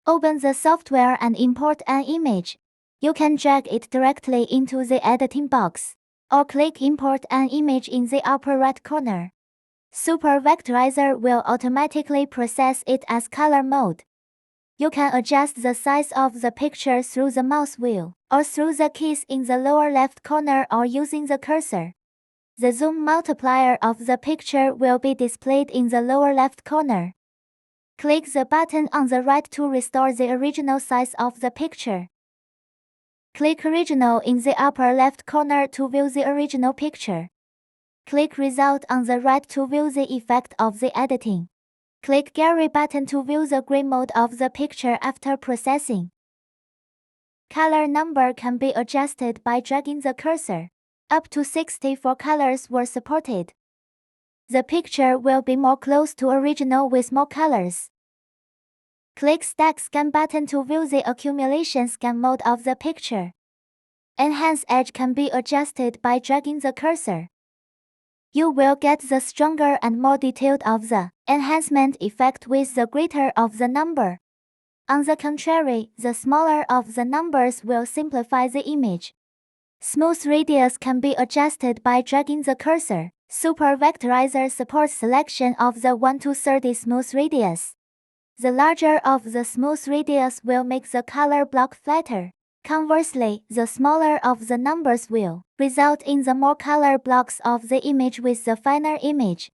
Open the software and import an image. You can drag it directly into the editing box, or click Import an image in the upper right corner. Super Vectorizer will automatically process it as color mode. You can adjust the size of the picture through the mouse wheel, or through the keys in the lower left corner or using the cursor. The zoom multiplier of the picture will be displayed in the lower left corner. Click the button on the right to restore the original size of the picture. Click Original in the upper left corner to view the original picture. Click Result on the right to view the effect of the editing. Click Gallery button to view the gray mode of the picture after processing. Color number can be adjusted by dragging the cursor. Up to 64 colors were supported. The picture will be more close to original with more colors. Click Stack Scan button to view the accumulation scan mode of the picture. Enhance Edge can be adjusted by dragging the cursor. You will get the stronger and more detailed of the enhancement effect with the greater of the number. On the contrary, the smaller of the numbers will simplify the image. Smooth radius can be adjusted by dragging the cursor. Super Vectorizer supports selection of the 1 to 30 smooth radius. The larger of the smooth radius will make the color block flatter. Conversely, the smaller of the numbers will result in the more color blocks of the image with the finer image.